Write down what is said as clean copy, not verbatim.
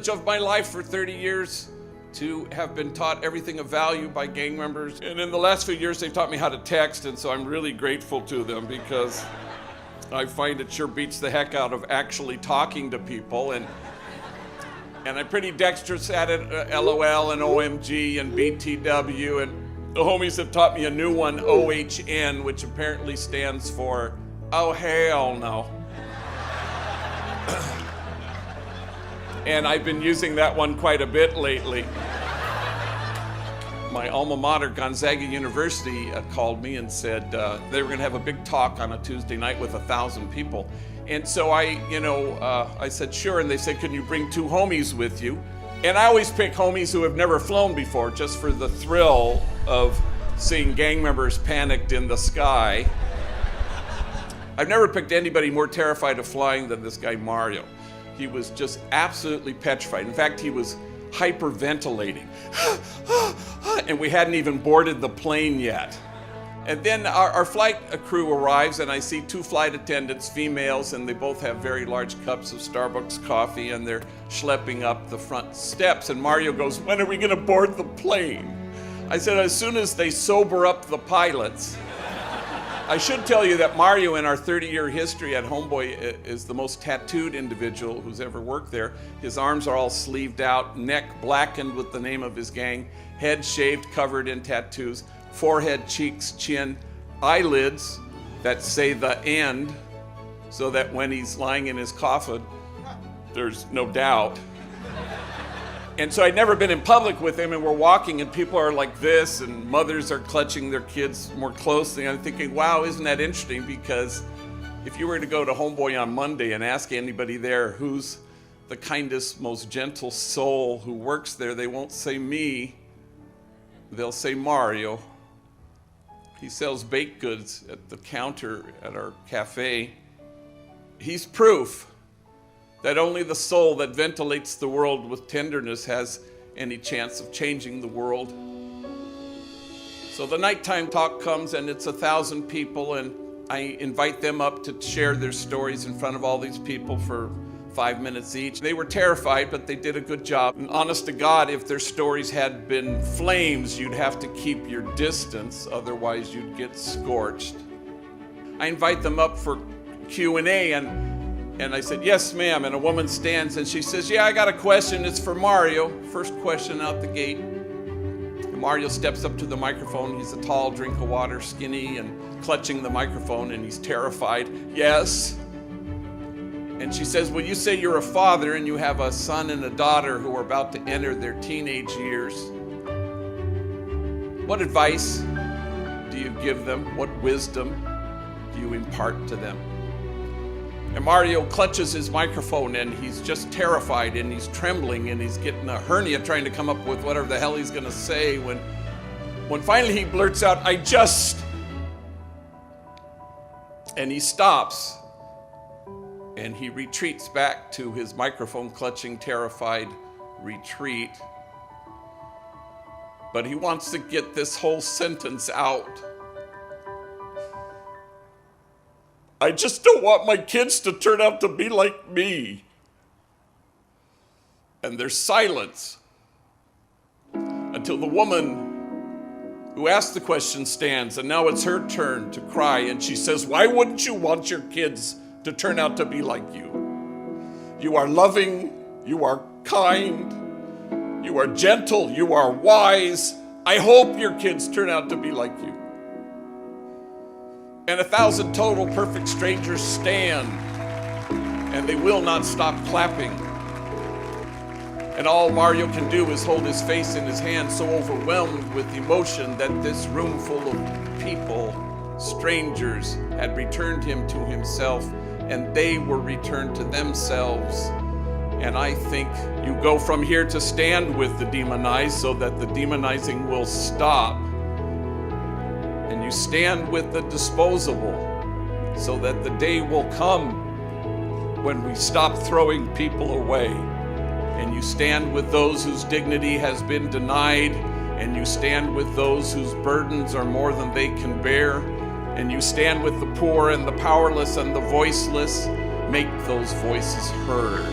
privilege of my life for 30 years to have been taught everything of value by gang members. And in the last few years, they've taught me how to text, and so I'm really grateful to them because I find it sure beats the heck out of actually talking to people. And I'm pretty dexterous at it, LOL and OMG and BTW. And the homies have taught me a new one, OHN, which apparently stands for, oh, hell no. And I've been using that one quite a bit lately. My alma mater, Gonzaga University, called me and said they were going to have a big talk on a Tuesday night with 1,000 people. And so I said, sure. And they said, can you bring 2 homies with you? And I always pick homies who have never flown before, just for the thrill of seeing gang members panicked in the sky. I've never picked anybody more terrified of flying than this guy, Mario. He was just absolutely petrified. In fact, he was hyperventilating. And we hadn't even boarded the plane yet. And then our flight crew arrives, and I see 2 flight attendants, females, and they both have very large cups of Starbucks coffee, and they're schlepping up the front steps. And Mario goes, when are we gonna board the plane? I said, as soon as they sober up the pilots. I should tell you that Mario, in our 30-year history at Homeboy, is the most tattooed individual who's ever worked there. His arms are all sleeved out, neck blackened with the name of his gang, head shaved, covered in tattoos, forehead, cheeks, chin, eyelids that say the end, so that when he's lying in his coffin, there's no doubt. And so I'd never been in public with him, and we're walking and people are like this and mothers are clutching their kids more closely. I'm thinking, wow, isn't that interesting? Because if you were to go to Homeboy on Monday and ask anybody there who's the kindest, most gentle soul who works there, they won't say me, they'll say Mario. He sells baked goods at the counter at our cafe. He's proof that only the soul that ventilates the world with tenderness has any chance of changing the world. So the nighttime talk comes, and it's 1,000 people, and I invite them up to share their stories in front of all these people for 5 minutes each. They were terrified, but they did a good job. And honest to God, if their stories had been flames, you'd have to keep your distance, otherwise you'd get scorched. I invite them up for Q&A, and I said, yes, ma'am. And a woman stands and she says, yeah, I got a question. It's for Mario. First question out the gate. And Mario steps up to the microphone. He's a tall drink of water, skinny, and clutching the microphone, and he's terrified. Yes. And she says, well, you say you're a father and you have a son and a daughter who are about to enter their teenage years. What advice do you give them? What wisdom do you impart to them? And Mario clutches his microphone, and he's just terrified, and he's trembling, and he's getting a hernia trying to come up with whatever the hell he's gonna say when finally he blurts out, and he stops, and he retreats back to his microphone clutching, terrified retreat. But he wants to get this whole sentence out. I just don't want my kids to turn out to be like me. And there's silence until the woman who asked the question stands, and now it's her turn to cry, and she says, why wouldn't you want your kids to turn out to be like you? You are loving, you are kind, you are gentle, you are wise. I hope your kids turn out to be like you. And 1,000 total perfect strangers stand, and they will not stop clapping. And all Mario can do is hold his face in his hand, so overwhelmed with emotion that this room full of people, strangers, had returned him to himself, and they were returned to themselves. And I think you go from here to stand with the demonized so that the demonizing will stop. And you stand with the disposable so that the day will come when we stop throwing people away. And you stand with those whose dignity has been denied, and you stand with those whose burdens are more than they can bear, and you stand with the poor and the powerless and the voiceless. Make those voices heard.